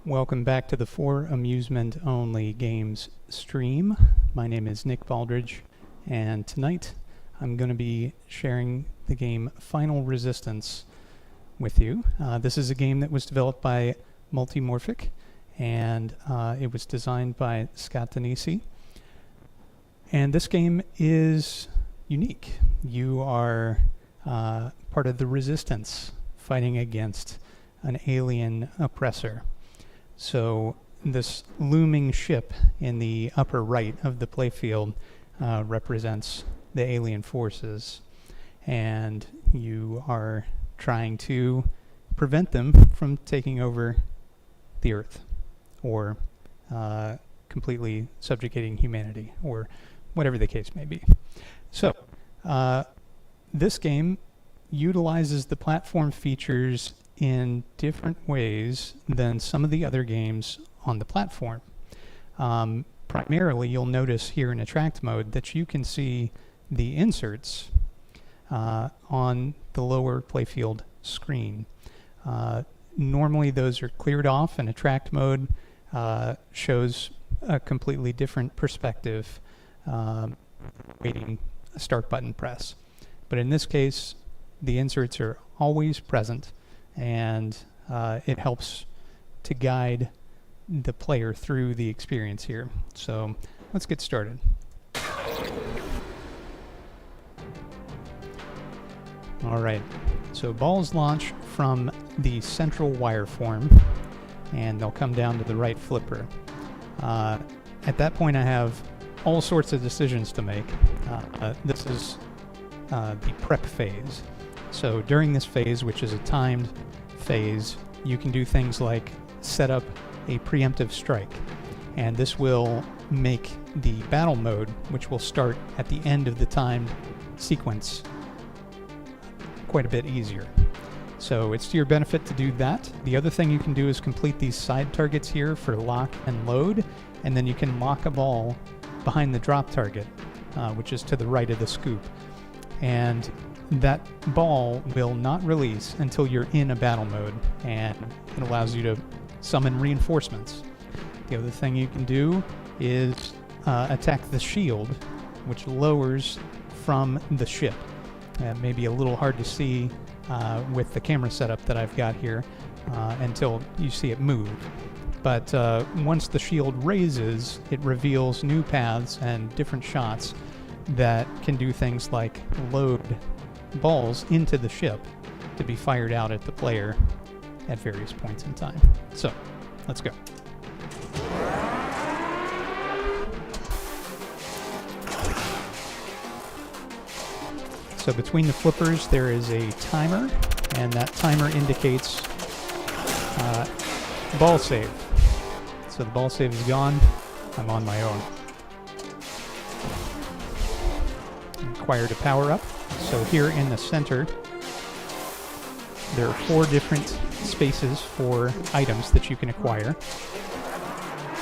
Welcome back to the For Amusement Only Games stream. My name is Nick Baldridge, and tonight I'm going to be sharing the game Final Resistance with you. This is a game that was developed by Multimorphic, and it was designed by Scott Danesi. And this game is unique. You are part of the resistance fighting against an alien oppressor. So this looming ship in the upper right of the playfield represents the alien forces, and you are trying to prevent them from taking over the Earth or completely subjugating humanity, or whatever the case may be. So this game utilizes the platform features in different ways than some of the other games on the platform. Primarily, you'll notice here in Attract mode that you can see the inserts on the lower playfield screen. Normally those are cleared off, and Attract mode shows a completely different perspective, waiting a start button press. But in this case, the inserts are always present, and it helps to guide the player through the experience here. So let's get started. All right, so balls launch from the central wire form, and they'll come down to the right flipper. At that point, I have all sorts of decisions to make. This is the prep phase. So during this phase, which is a timed phase, you can do things like set up a preemptive strike, and this will make the battle mode, which will start at the end of the timed sequence, quite a bit easier. So it's to your benefit to do that. The other thing you can do is complete these side targets here for lock and load, and then you can lock a ball behind the drop target, which is to the right of the scoop. And that ball will not release until you're in a battle mode, and it allows you to summon reinforcements. The other thing you can do is attack the shield, which lowers from the ship. It may be a little hard to see with the camera setup that I've got here until you see it move. But once the shield raises, it reveals new paths and different shots that can do things like load balls into the ship to be fired out at the player at various points in time. So, let's go. So between the flippers there is a timer, and that timer indicates ball save. So the ball save is gone. I'm on my own. Required a power up. So here in the center, there are 4 different spaces for items that you can acquire,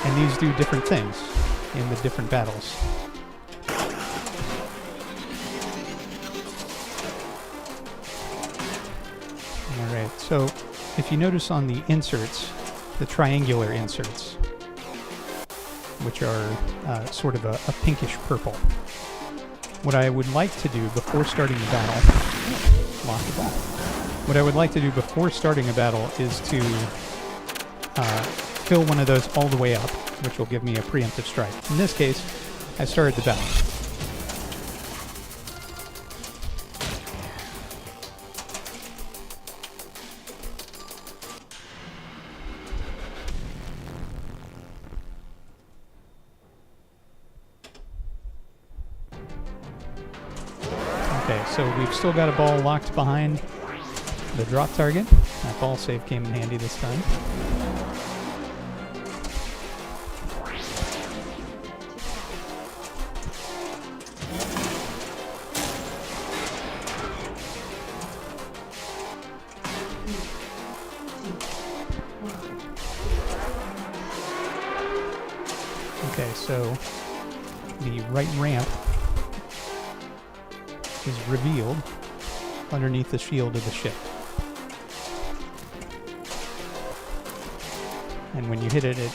and these do different things in the different battles. Alright, so if you notice on the inserts, the triangular inserts, which are sort of a pinkish purple, what I would like to do before starting the battle, what I would like to do before starting a battle is to fill one of those all the way up, which will give me a preemptive strike. In this case, I started the battle. Okay, so we've still got a ball locked behind the drop target. That ball save came in handy this time. Okay, so the right ramp is revealed underneath the shield of the ship. And when you hit it, it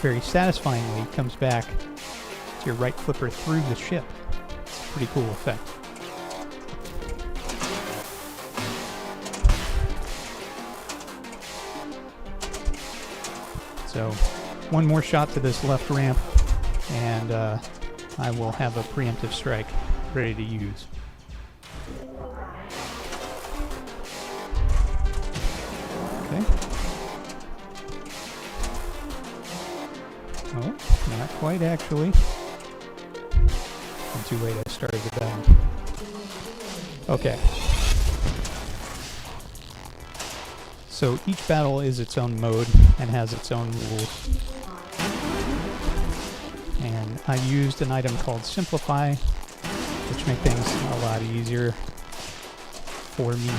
very satisfyingly comes back to your right flipper through the ship. It's a pretty cool effect. So, one more shot to this left ramp, and I will have a preemptive strike ready to use. Okay. Oh, not quite actually. I'm too late, I started the battle. Okay. So each battle is its own mode and has its own rules. And I used an item called Simplify, which makes things a lot easier for me.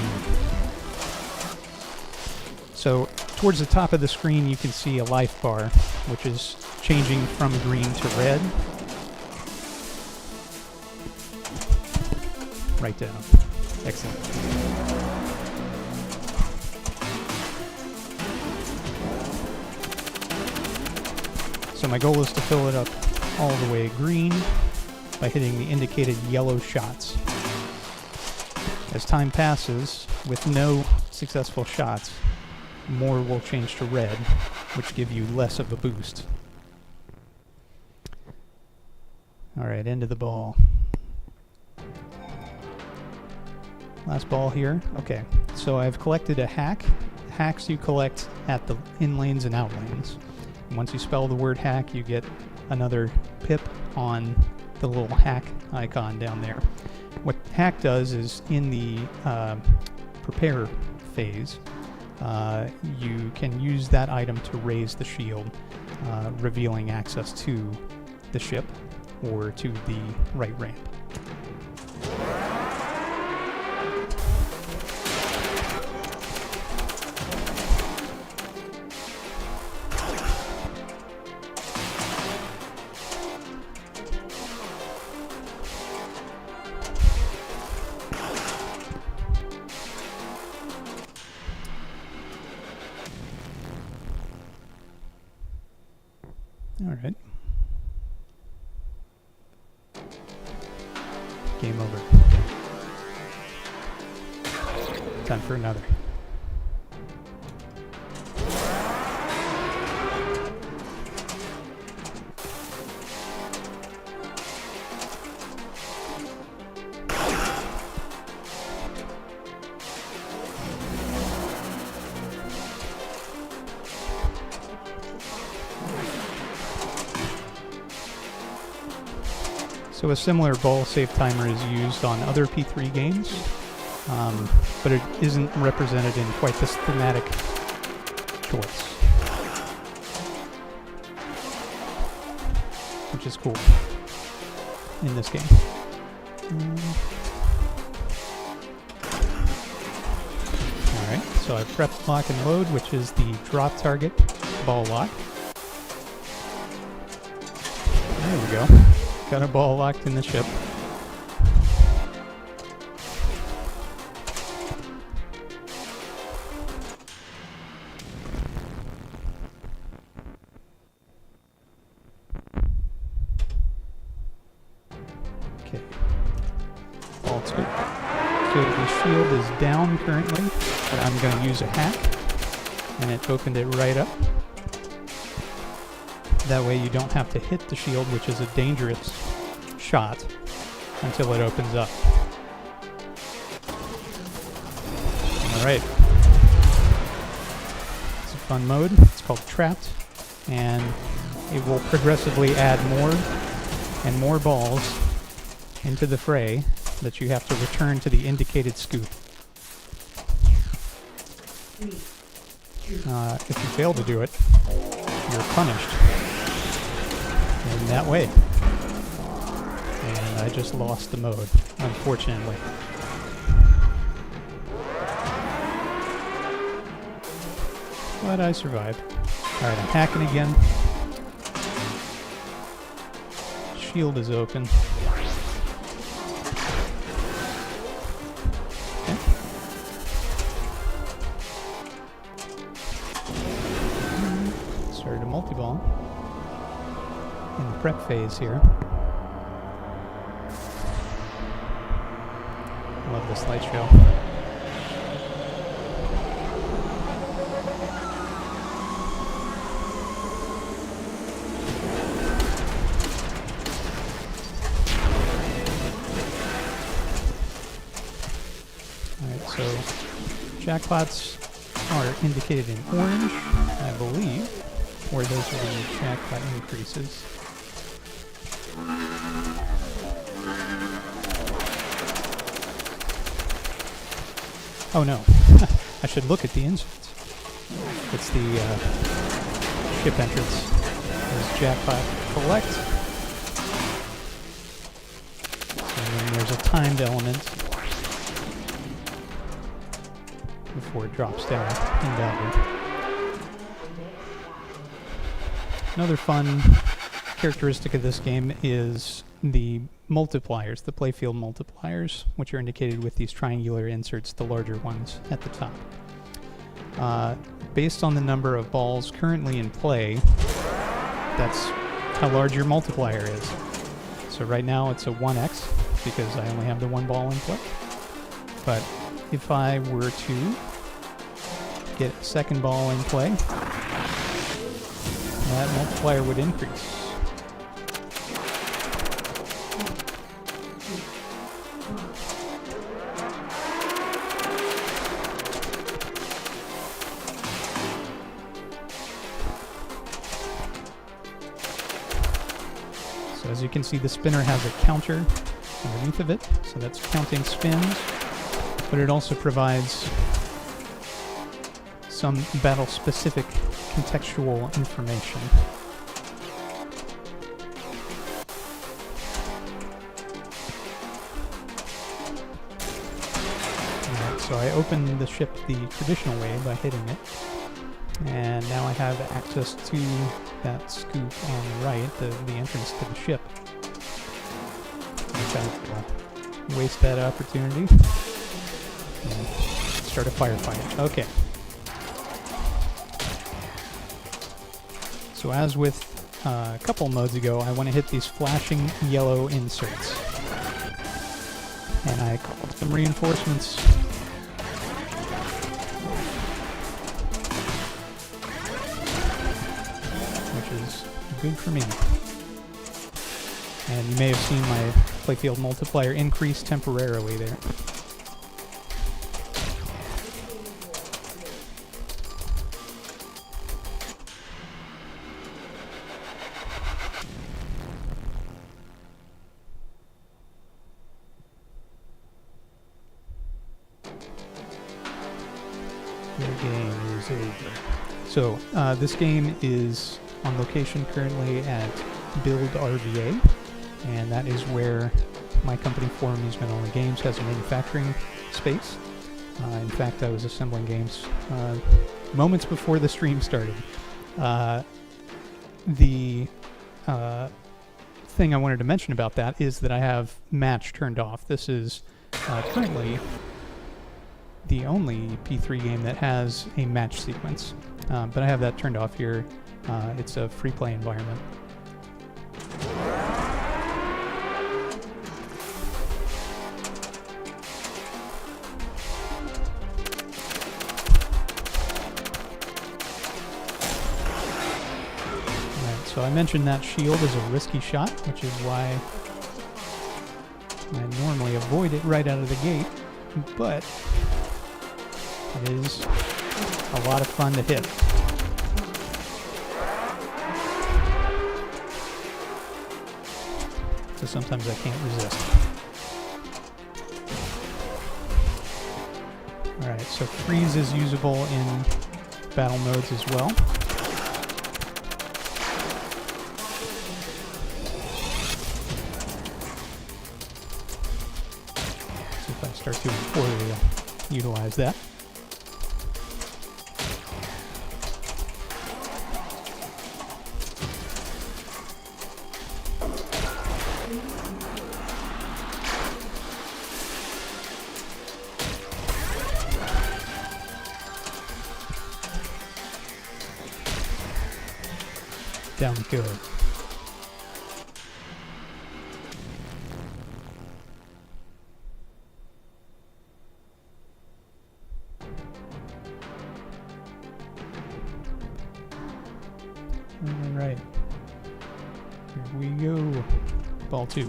So towards the top of the screen you can see a life bar, which is changing from green to red. Right down. Excellent. So my goal is to fill it up all the way green by hitting the indicated yellow shots. As time passes, with no successful shots, more will change to red, which give you less of a boost. Alright, end of the ball. Last ball here. Okay, so I've collected a hack. Hacks you collect at the in lanes and out lanes. Once you spell the word hack, you get another pip on the little hack icon down there. What hack does is in the prepare phase, you can use that item to raise the shield, revealing access to the ship or to the right ramp. Alright. Game over. Time for another. So a similar ball save timer is used on other P3 games, but it isn't represented in quite this thematic choice, which is cool in this game. Alright, so I've prepped lock and load, which is the drop target ball lock. There we go. Got a ball locked in the ship. Okay. All two. So the shield is down currently, but I'm going to use a hack, and it opened it right up. That way you don't have to hit the shield, which is a dangerous shot, until it opens up. Alright. It's a fun mode. It's called Trapped, and it will progressively add more and more balls into the fray that you have to return to the indicated scoop. If you fail to do it, you're punished in that way. And I just lost the mode, unfortunately. But I survived. Alright, I'm hacking again. Shield is open. Okay. started a multi-ball in the prep phase here. Love this light show. Alright, so jackpots are indicated in orange, I believe, where those are the jackpot increases. Oh no, I should look at the inserts. It's the ship entrance. There's jackpot collect. And then there's a timed element before it drops down in value. Another fun characteristic of this game is the multipliers, the playfield multipliers, which are indicated with these triangular inserts, the larger ones at the top. Based on the number of balls currently in play, that's how large your multiplier is. So right now it's a 1x because I only have the one ball in play. But if I were to get a second ball in play, that multiplier would increase. So as you can see, the spinner has a counter underneath of it, so that's counting spins, but it also provides some battle-specific contextual information. Alright, so I opened the ship the traditional way by hitting it, and now I have access to that scoop on the right, the entrance to the ship. I'm trying to waste that opportunity and start a firefight. Okay. So as with a couple modes ago, I want to hit these flashing yellow inserts. And I called some reinforcements. Which is good for me. And you may have seen my playfield multiplier increase temporarily there. The game is over. So, this game is on location currently at Build RVA, and that is where my company, For Amusement Only Games, has a manufacturing space. In fact, I was assembling games moments before the stream started. The thing I wanted to mention about that is that I have match turned off. This is currently the only P3 game that has a match sequence, but I have that turned off here. It's a free play environment. Alright, so I mentioned that shield is a risky shot, which is why I normally avoid it right out of the gate, but it is a lot of fun to hit. So sometimes I can't resist. Alright, so freeze is usable in battle modes as well. So if I start doing poorly, I'll utilize that. Down we go. Alright. Here we go. Ball 2.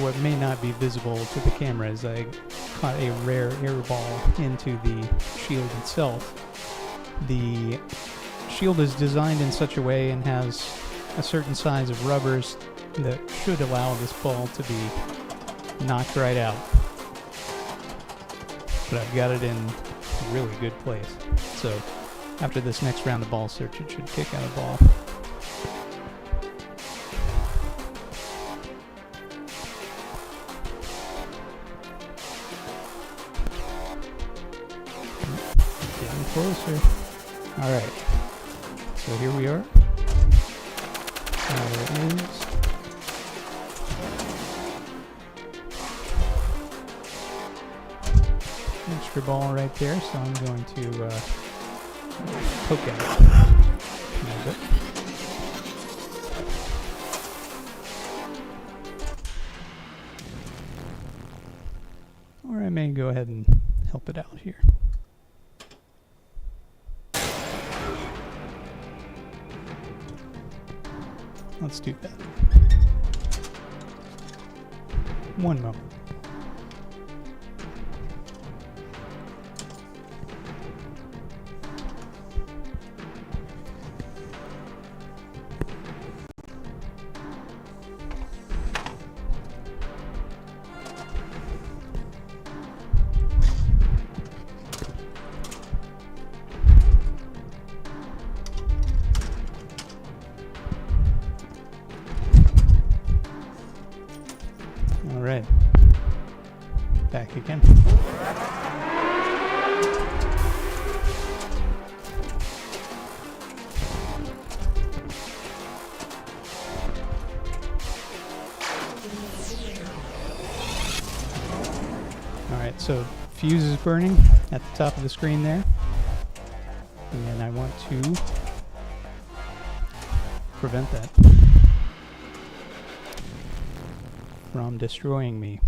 What may not be visible to the camera is I caught a rare air ball into the shield itself. The shield is designed in such a way and has a certain size of rubbers that should allow this ball to be knocked right out. But I've got it in a really good place. So after this next round of ball search, it should kick out a ball. Closer. Alright. So here we are. There it is. Extra ball right there, so I'm going to poke at it a little bit. Or I may go ahead and help it out here. Let's do that. One moment. Alright, back again. Alright, so fuse is burning at the top of the screen there. And I want to prevent that from destroying me.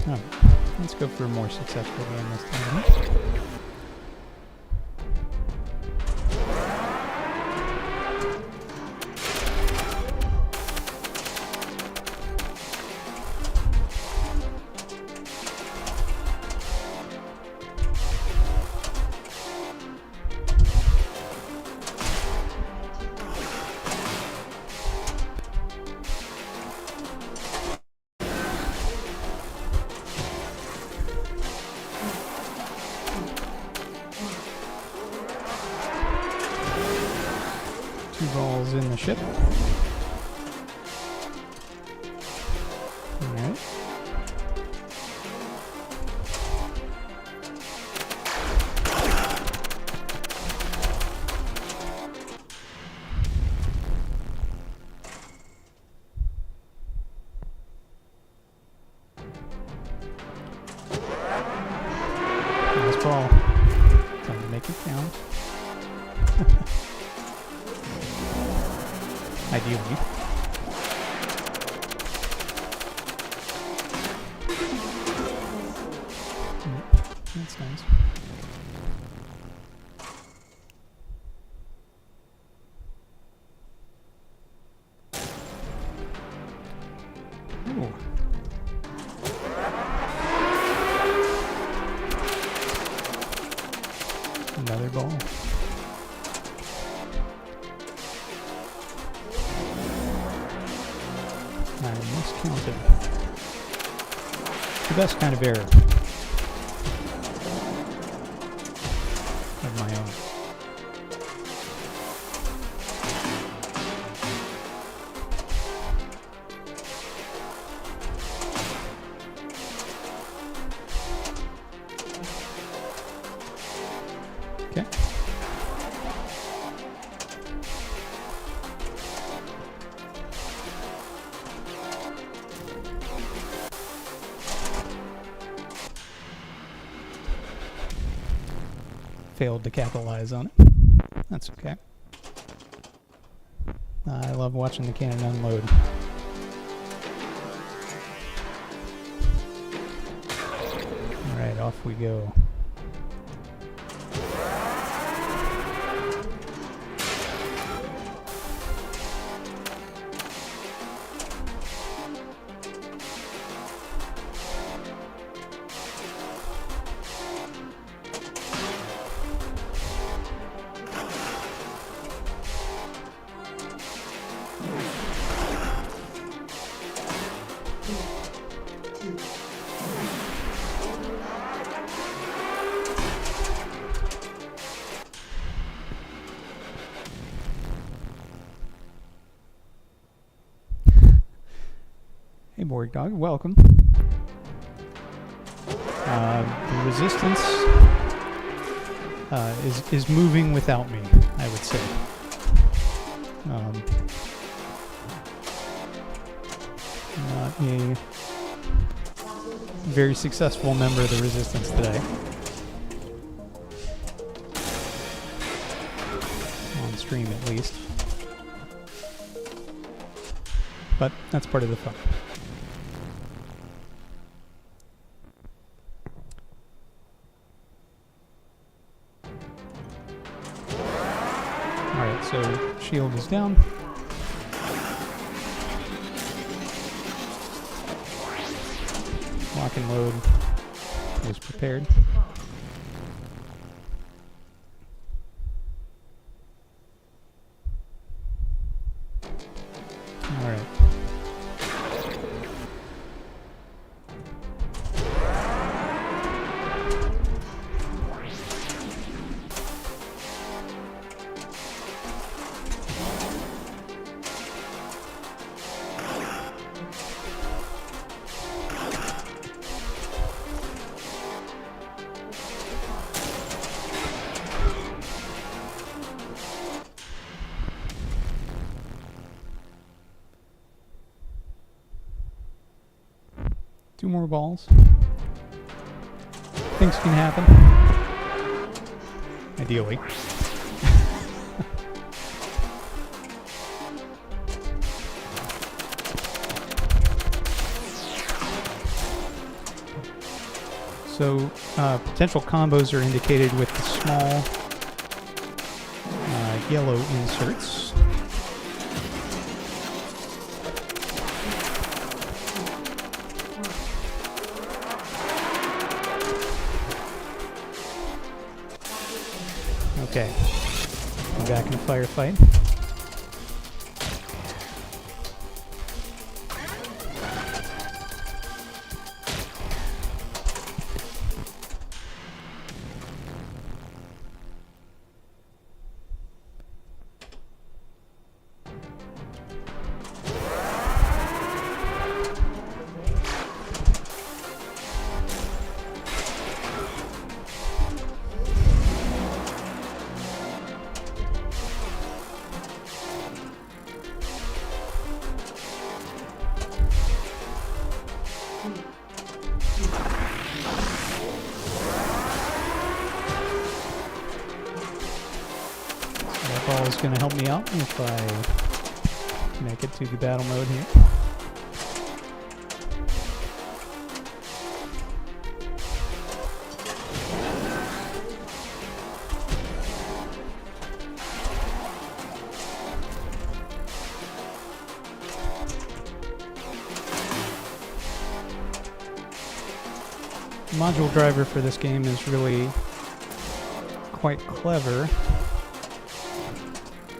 Oh, let's go for a more successful game this time. Two balls in the ship. Alright. Last ball. Time to make it count. Ideally. I miscounted. The best kind of error of my own. Okay. Failed to capitalize on it. That's okay. I love watching the cannon unload. Alright, off we go. Hey, Borg Dog, welcome. The resistance is moving without me, I would say. Not a very successful member of the resistance today. On stream, at least. But that's part of the fun. Alright, so shield is down. Lock and load is prepared. Alright. Two more balls. Things can happen. Ideally. So, potential combos are indicated with the small yellow inserts. Okay, I'm back in a firefight. That ball is going to help me out if I make it to the battle mode here. The module driver for this game is really quite clever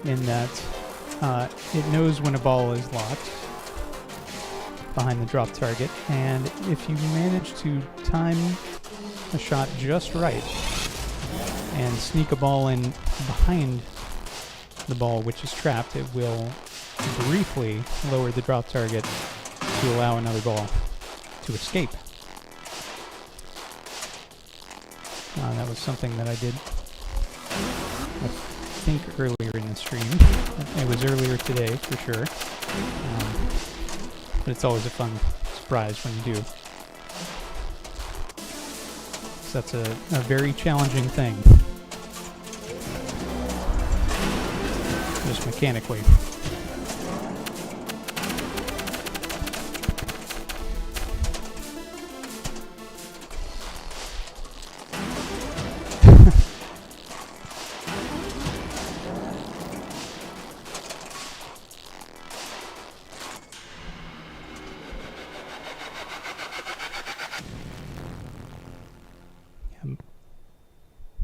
in that it knows when a ball is locked behind the drop target, and if you manage to time a shot just right and sneak a ball in behind the ball which is trapped, it will briefly lower the drop target to allow another ball to escape. That was something that I did, I think, earlier in the stream. It was earlier today, for sure. But it's always a fun surprise when you do. So that's a very challenging thing. Just mechanically.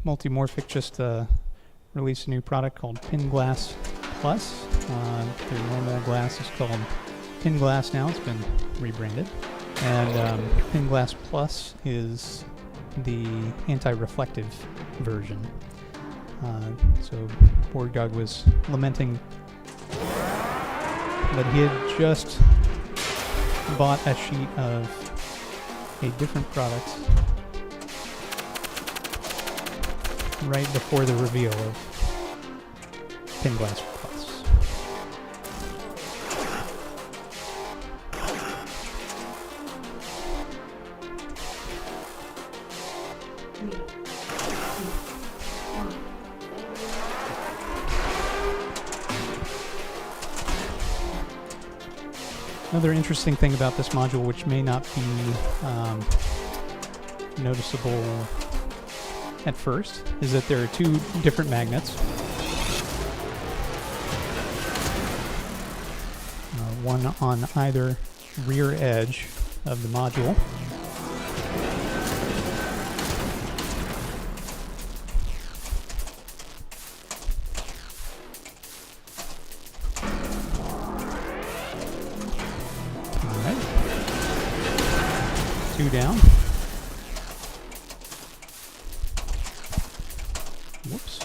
Multimorphic just released a new product called Pin Glass Plus. Their normal glass is called Pin Glass now. It's been rebranded. And Pin Glass Plus is the anti-reflective version. So Borgdog was lamenting that he had just bought a sheet of a different product right before the reveal of Pin Glass Plus. Another interesting thing about this module, which may not be noticeable at first, is that there are two different magnets. One on either rear edge of the module. Alright. Two down. Whoops.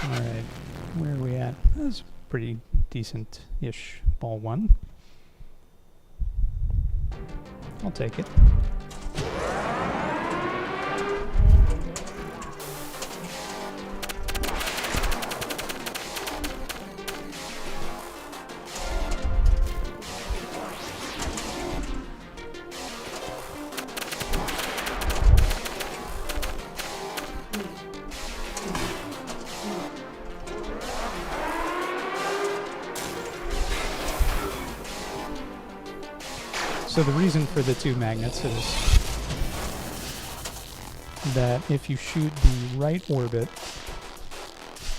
Alright, where are we at? That's pretty decent-ish ball one. I'll take it. So the reason for the two magnets is that if you shoot the right orbit,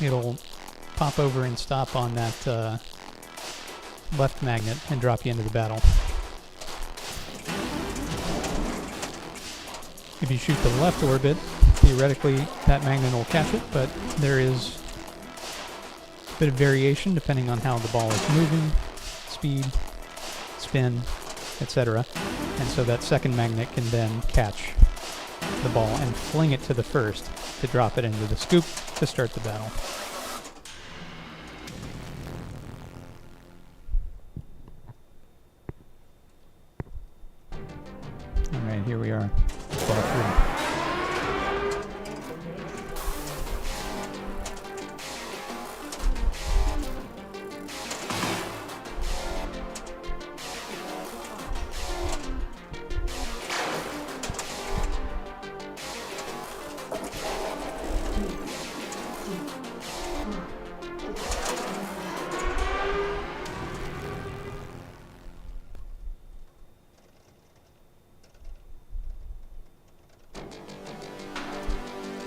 it'll pop over and stop on that left magnet and drop you into the battle. If you shoot the left orbit, theoretically that magnet will catch it, but there is a bit of variation depending on how the ball is moving, speed, spin, etc. And so that second magnet can then catch the ball and fling it to the first to drop it into the scoop to start the battle. Alright, here we are. Ball three.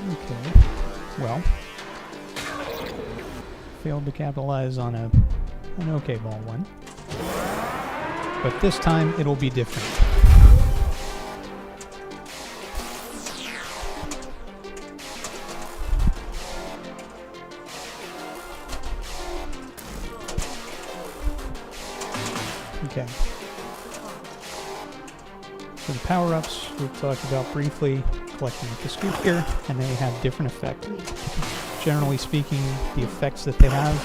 Okay, well, failed to capitalize on an okay ball one. But this time it'll be different. Okay. So the power-ups we've talked about briefly, collecting with the scoop here, and they have different effects. Generally speaking, the effects that they have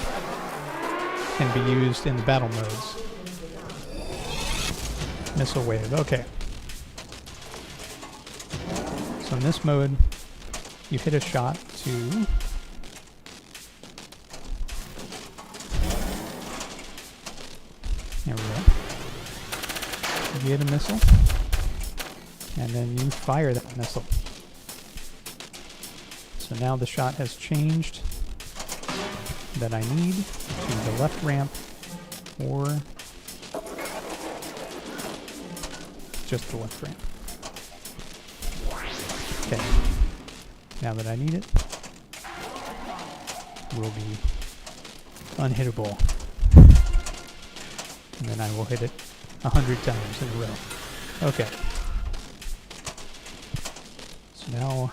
can be used in the battle modes. Missile wave, okay. So in this mode, you hit a shot to there we go. You hit a missile, and then you fire that missile. So now the shot has changed that I need to the left ramp or just the left ramp. Okay. Now that I need it, will be unhittable. And then I will hit it 100 times in a row. Okay. So now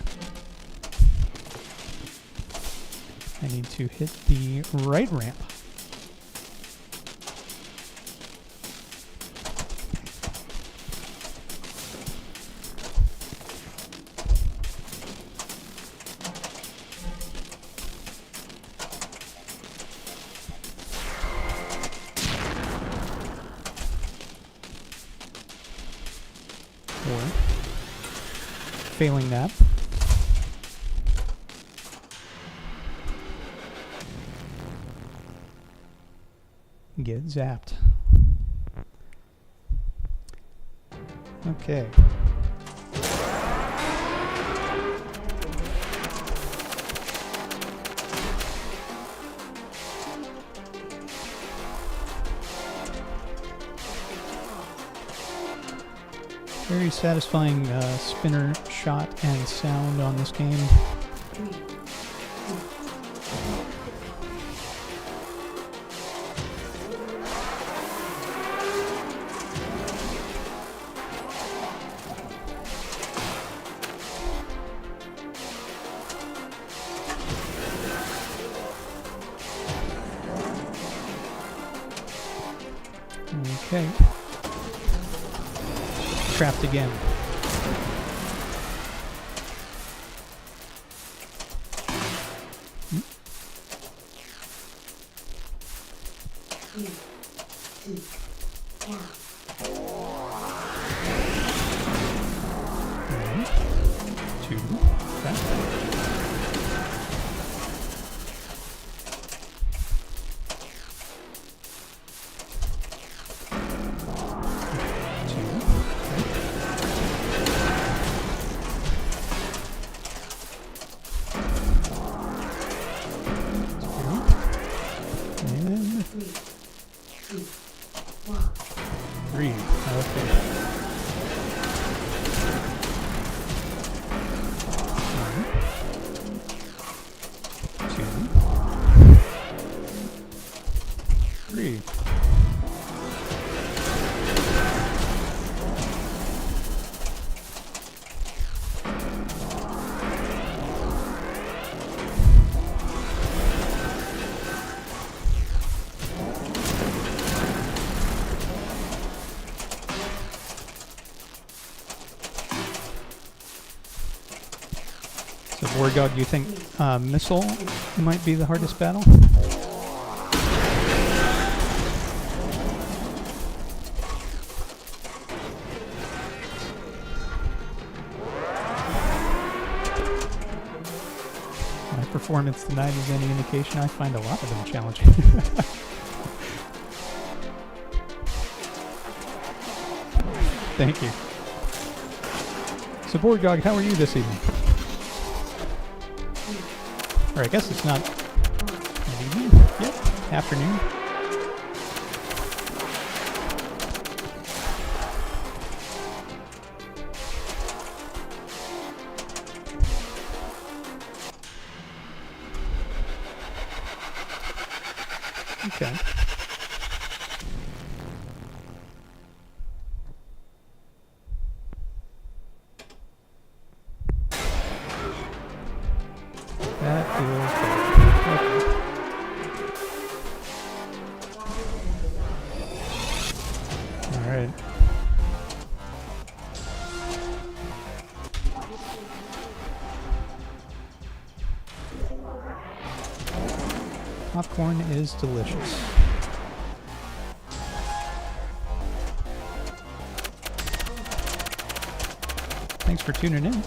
I need to hit the right ramp. Or, failing that, get zapped. Okay. Very satisfying spinner shot and sound on this game. Okay. Trapped again. Three. Okay. One, two, three. So, Board Dog, do you think missile might be the hardest battle? My performance tonight is any indication. I find a lot of them challenging. Thank you. So, Board Dog, how are you this evening? Or I guess it's not evening. Yep, afternoon. Okay. Alright. Popcorn is delicious. Thanks for tuning in.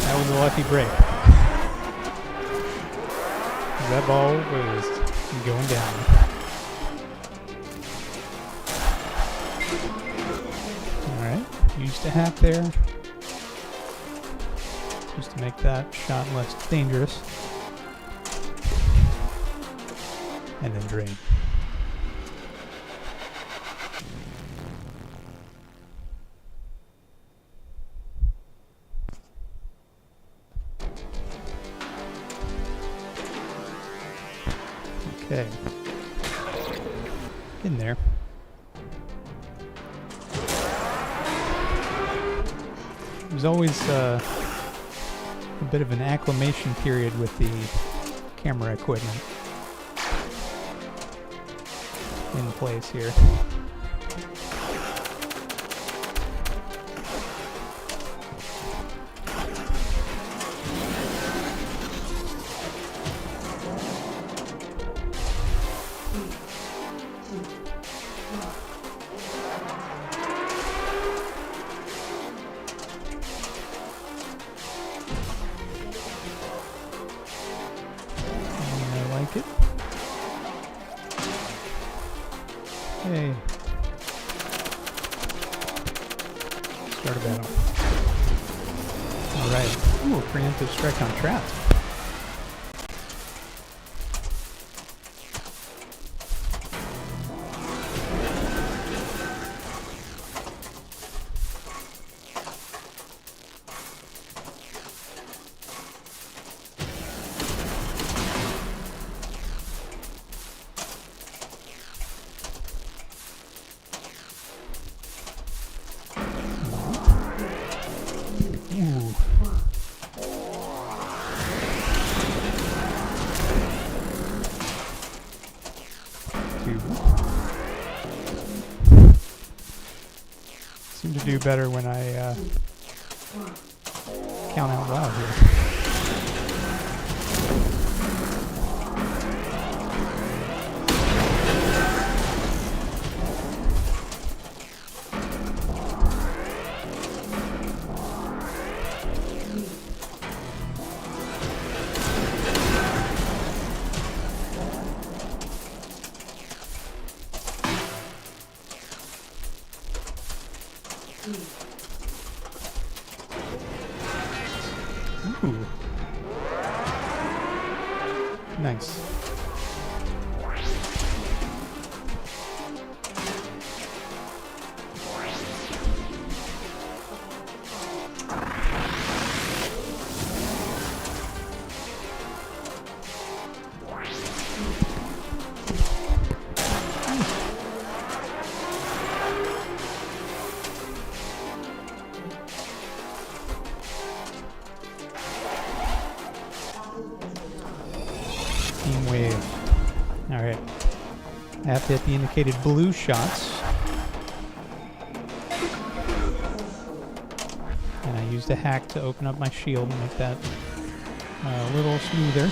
That was a lucky break. That ball was going down. Alright, used a hack there. Just to make that shot less dangerous. And then drain. Okay. In there. There's always a bit of an acclimation period with the camera equipment in place here. It. Hey. Start a battle. Alright. Ooh, preemptive strike on traps. Ooh. Seem to do better when I count out loud here. Ooh. Nice. Wave. Alright. I have to hit the indicated blue shots. And I used a hack to open up my shield and make that a little smoother.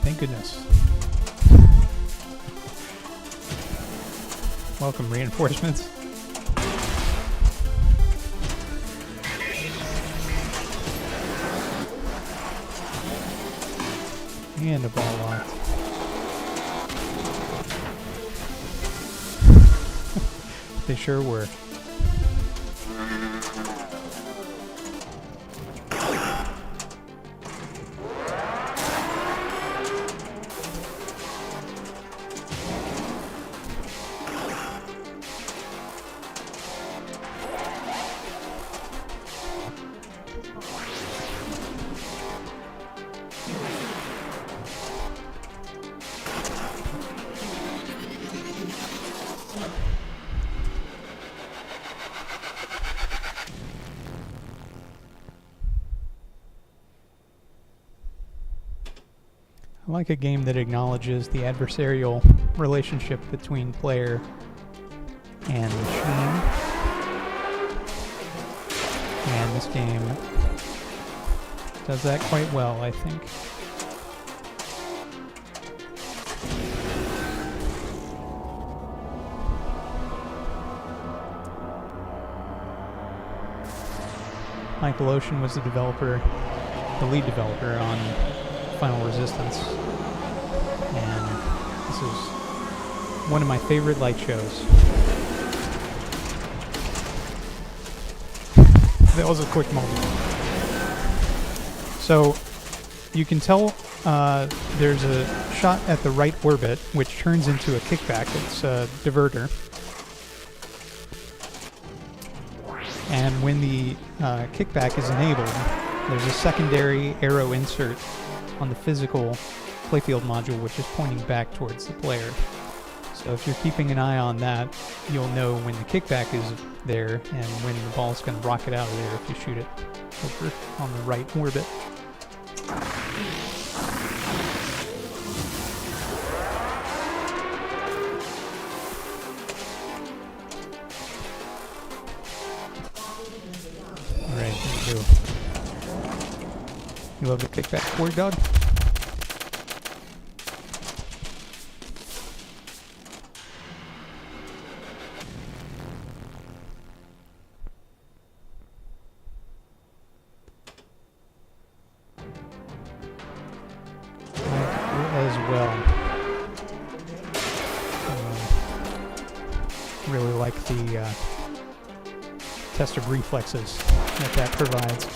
Thank goodness. Welcome, reinforcements. And a ball locked. They sure were. I like a game that acknowledges the adversarial relationship between player and machine. And this game does that quite well, I think. Michael Ocean was the lead developer on Final Resistance, and this is one of my favorite light shows. That was a quick moment. So you can tell there's a shot at the right orbit which turns into a kickback. It's a diverter. And when the kickback is enabled, there's a secondary arrow insert on the physical playfield module which is pointing back towards the player. So if you're keeping an eye on that, you'll know when the kickback is there and when the ball's going to rocket out of there if you shoot it over on the right orbit. Alright, here we go. You love the kickback board, dog? As well. Really like the test of reflexes that provides.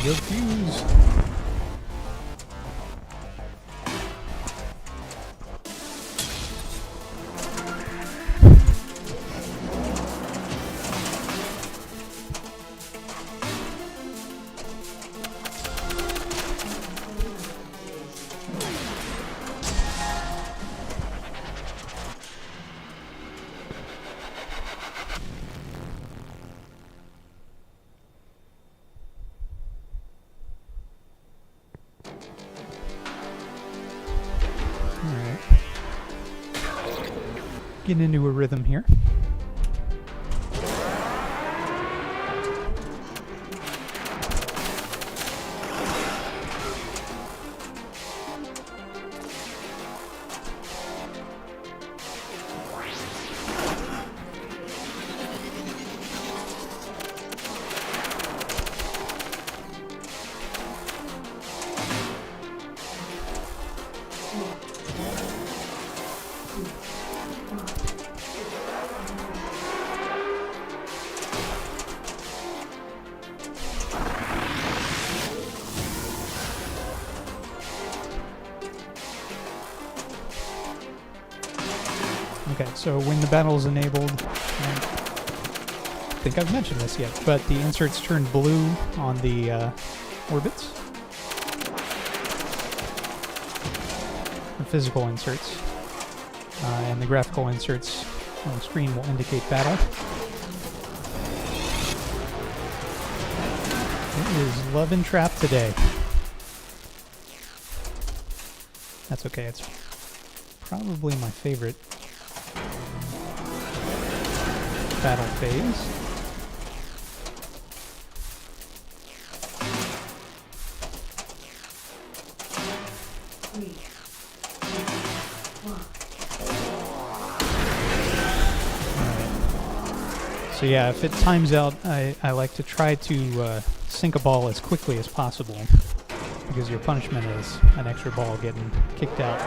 Your fuse. Getting into a rhythm here. Okay, so when the battle is enabled, I think I've mentioned this yet, but the inserts turn blue on the orbits. The physical inserts. And the graphical inserts on the screen will indicate battle. It is Love and Trap today. That's okay, it's probably my favorite battle phase. So yeah, if it times out, I like to try to sink a ball as quickly as possible, because your punishment is an extra ball getting kicked out.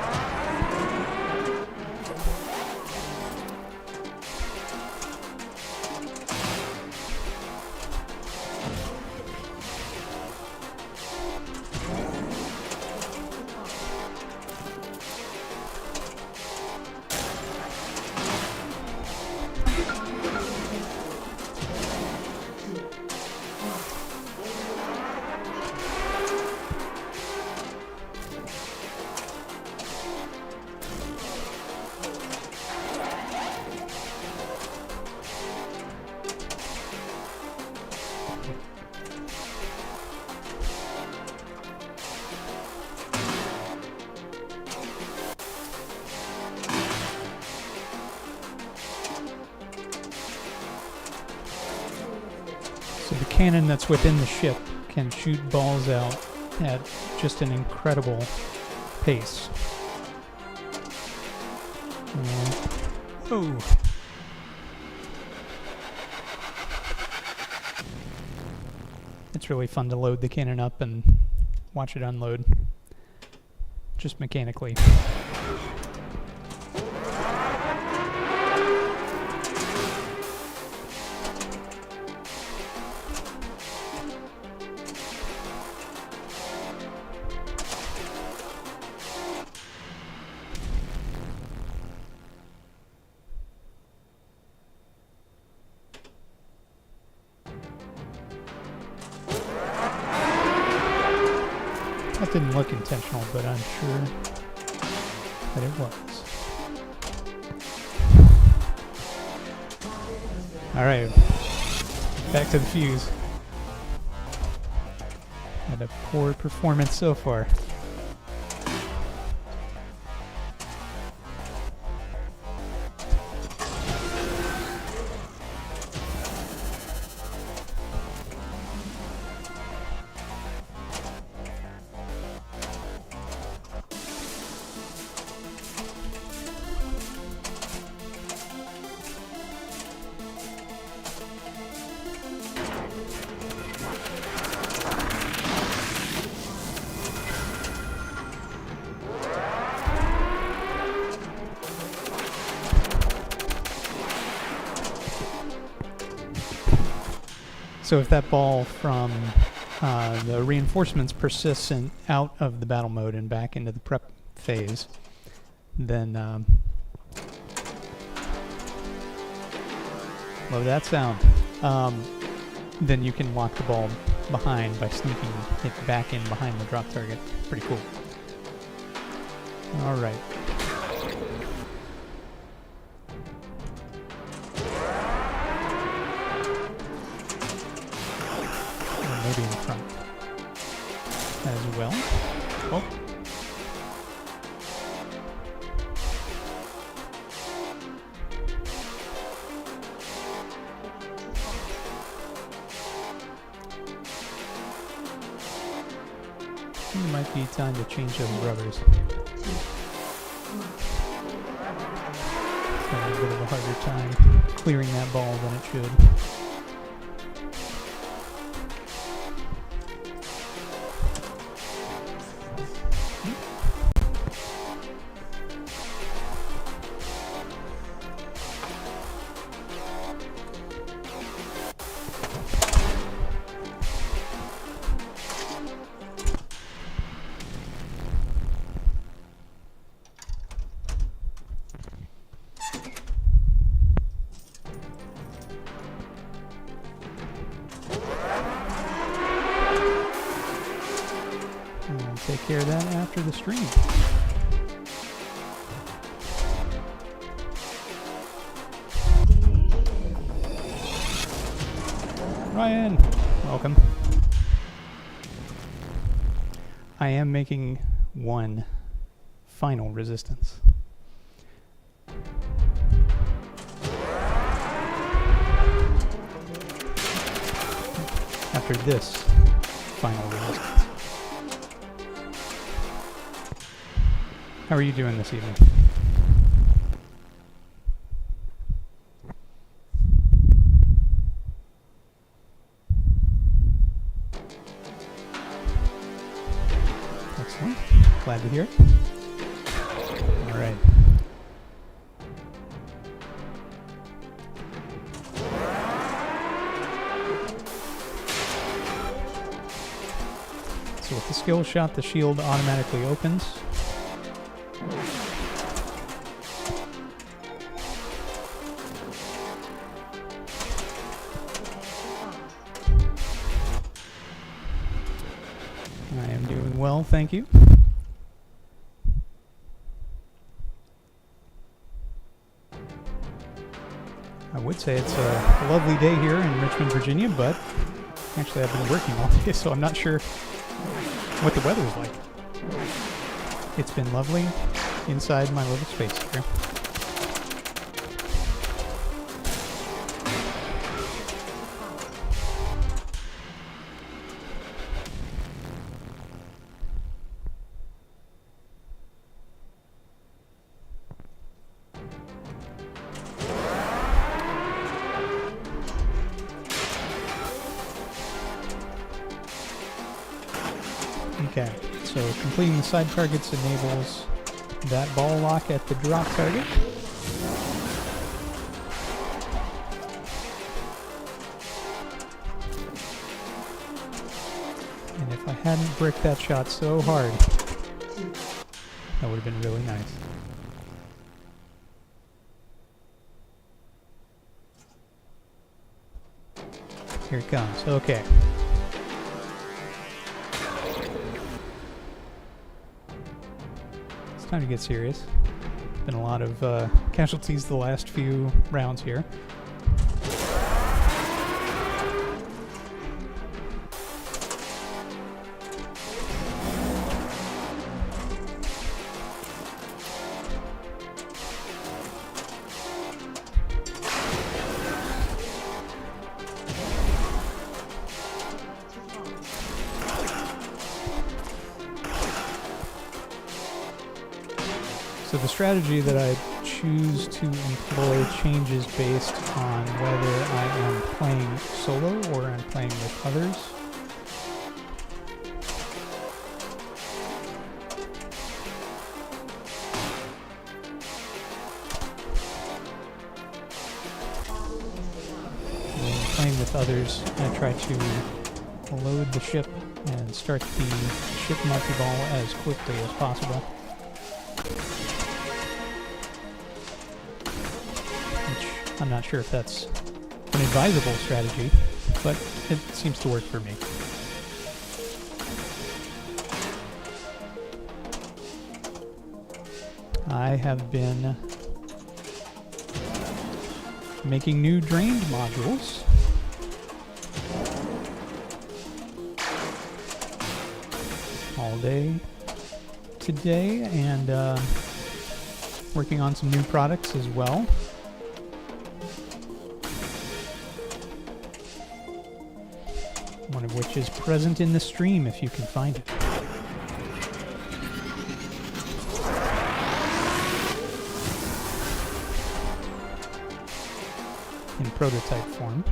cannon that's within the ship can shoot balls out at just an incredible pace. Oh. It's really fun to load the cannon up and watch it unload, just mechanically. That didn't look intentional, but I'm sure that it was. Alright, back to the fuse. Had a poor performance so far. So if that ball from the reinforcements persists out of the battle mode and back into the prep phase, then love that sound. Then you can lock the ball behind by sneaking it back in behind the drop target. Pretty cool. All right. Maybe in front as well. Oh. It might be time to change those rubbers. It's having a bit of a harder time clearing that ball than it should. Take care of that after the stream. Ryan, welcome. I am making one final resistance. After this final resistance. How are you doing this evening? Excellent. Glad to hear it. All right. So with the skill shot, the shield automatically opens. I am doing well, thank you. I would say it's a lovely day here in Richmond, Virginia, but actually I've been working all day, so I'm not sure what the weather's like. It's been lovely inside my little space here. Okay, so completing the side targets enables that ball lock at the drop target. And if I hadn't bricked that shot so hard, that would have been really nice. Here it comes. Okay. It's time to get serious. Been a lot of casualties the last few rounds here. So the strategy that I choose to employ changes based on whether I am playing solo or I'm playing with others. When playing with others, I try to load the ship and start the ship multi-ball as quickly as possible. I'm not sure if that's an advisable strategy, but it seems to work for me. I have been making new drained modules. All day today, and working on some new products as well. One of which is present in the stream if you can find it. In prototype form.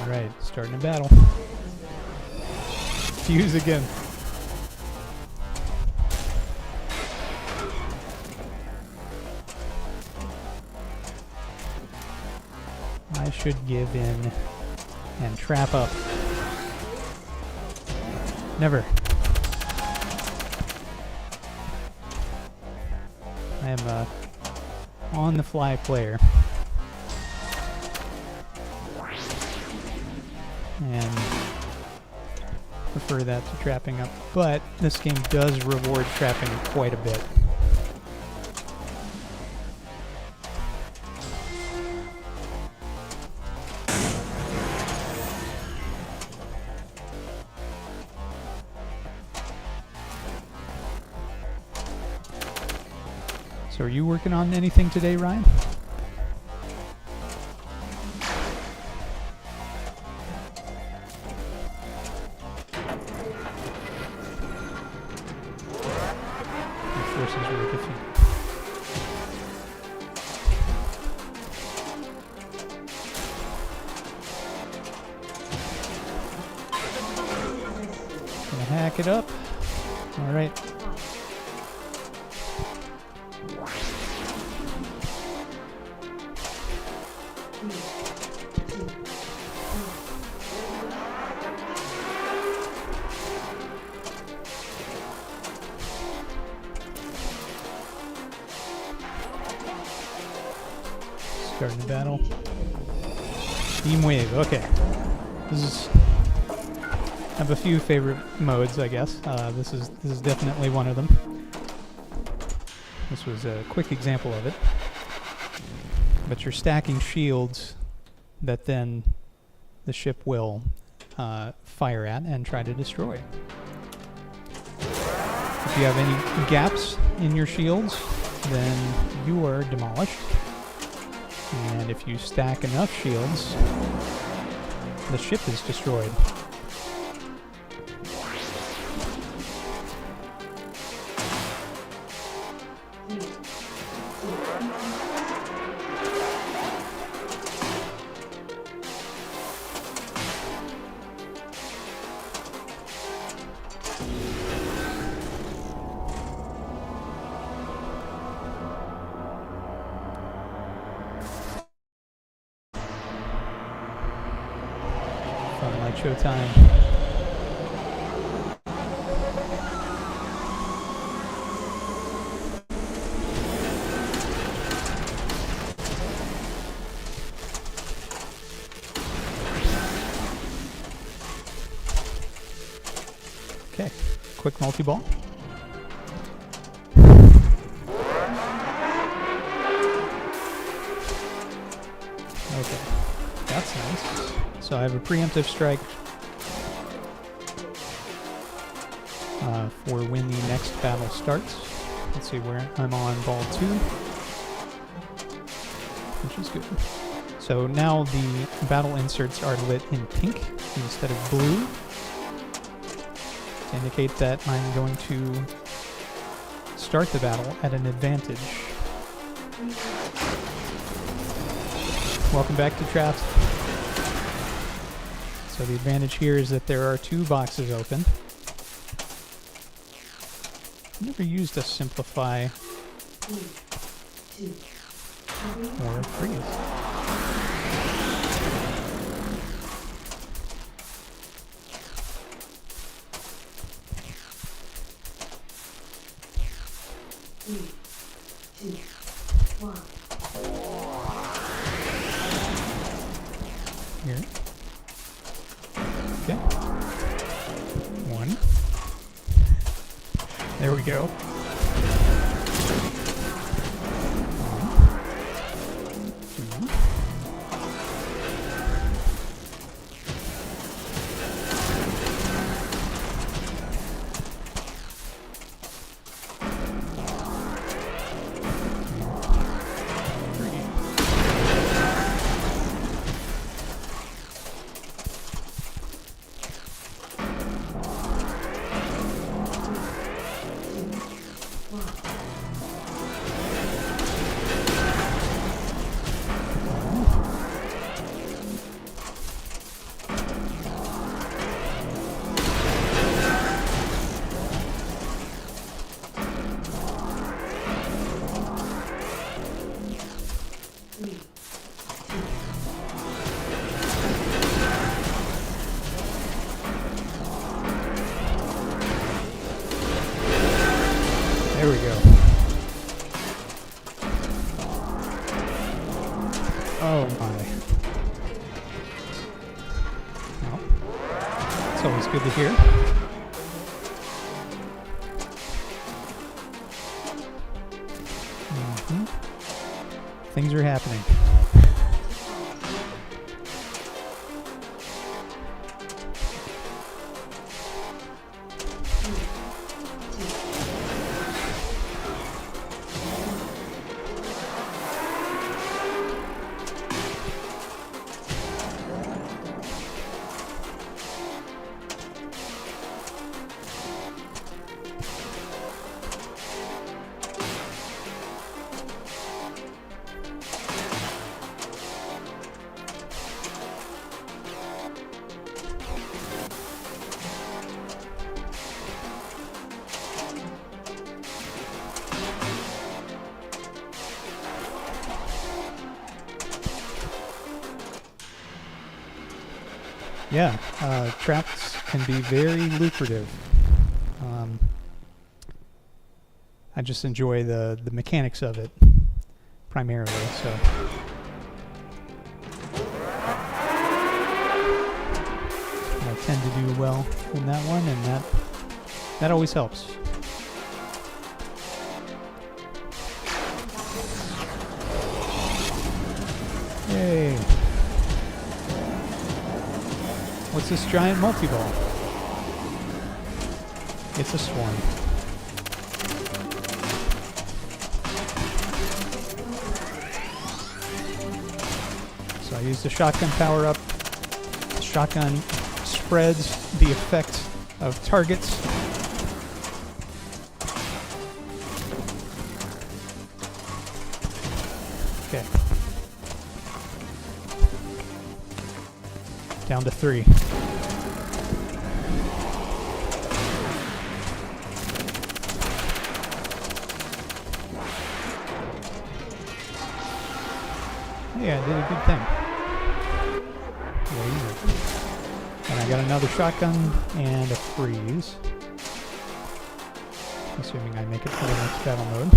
Alright, starting a battle. Fuse again. I should give in and trap up. Never. I am a on-the-fly player. And prefer that to trapping up, but this game does reward trapping quite a bit. So are you working on anything today, Ryan? Hack it up. All right. Starting the battle. Beam wave. Okay. This is. I have a few favorite modes, I guess. This is definitely one of them. This was a quick example of it. But you're stacking shields that then the ship will fire at and try to destroy. If you have any gaps in your shields, then you are demolished. And if you stack enough shields, the ship is destroyed. Light show time. Okay, quick multi-ball. Okay, that's nice. So I have a preemptive strike for when the next battle starts. Let's see where I'm on ball 2, which is good. So now the battle inserts are lit in pink instead of blue to indicate that I'm going to start the battle at an advantage. Welcome back to Traps. So the advantage here is that there are 2 boxes open. I've never used a simplify or freeze. Here. Okay. 1. There we go. 1, 2. There we go. Oh my. Well, it's always good to hear. Things are happening. Yeah, traps can be very lucrative. I just enjoy the mechanics of it primarily. So I tend to do well in that one, and that always helps. Yay! What's this giant multi-ball? It's a swarm. So I used the shotgun power-up. shotgun spreads the effect of targets. Okay. Down to 3. Yeah, I did a good thing. And I got another shotgun and a freeze. Assuming I make it to the next battle mode.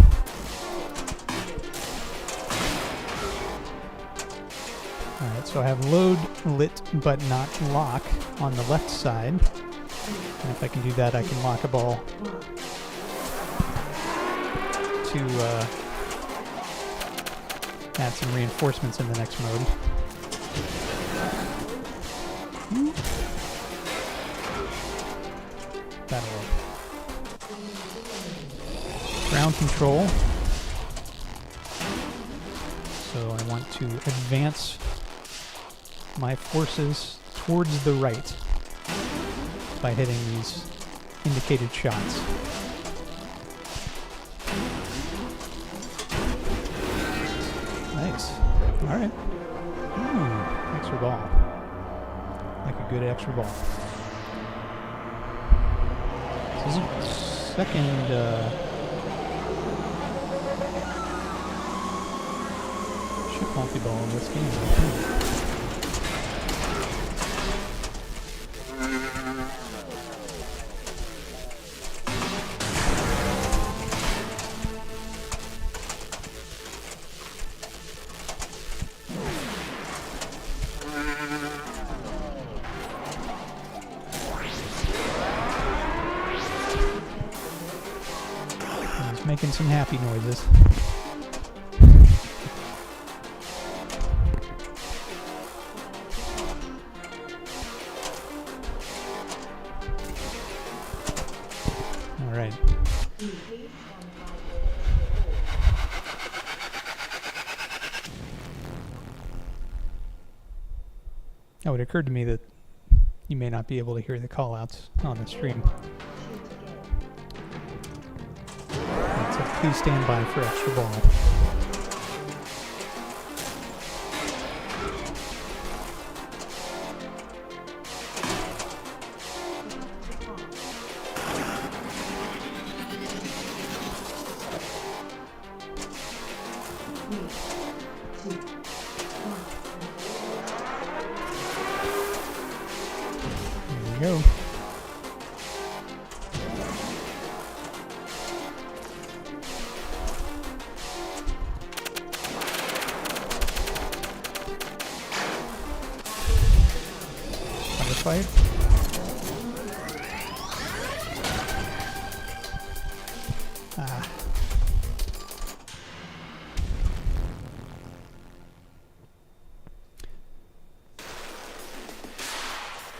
Alright, so I have load, lit, but not lock on the left side. And if I can do that, I can lock a ball to add some reinforcements in the next mode. That'll work. Ground control. So I want to advance my forces towards the right by hitting these indicated shots. Nice. Alright. Extra ball. Like a good extra ball. This is the second ship multi-ball in this game, I think. Making some happy noises. All right. Oh, it occurred to me that you may not be able to hear the call-outs on the stream. So please stand by for extra ball. There we go. Fight.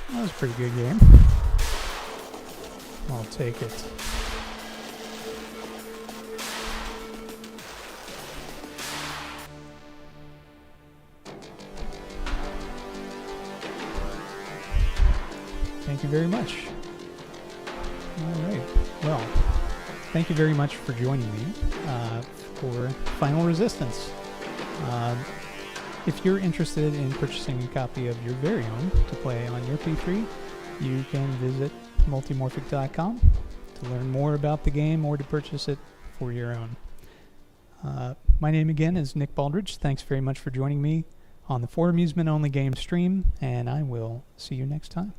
That was a pretty good game. I'll take it. Thank you very much. All right. Well, thank you very much for joining me for Final Resistance. If you're interested in purchasing a copy of your very own to play on your P3, you can visit multimorphic.com to learn more about the game or to purchase it for your own. My name again is Nick Baldridge. Thanks very much for joining me on the For Amusement Only Game stream, and I will see you next time.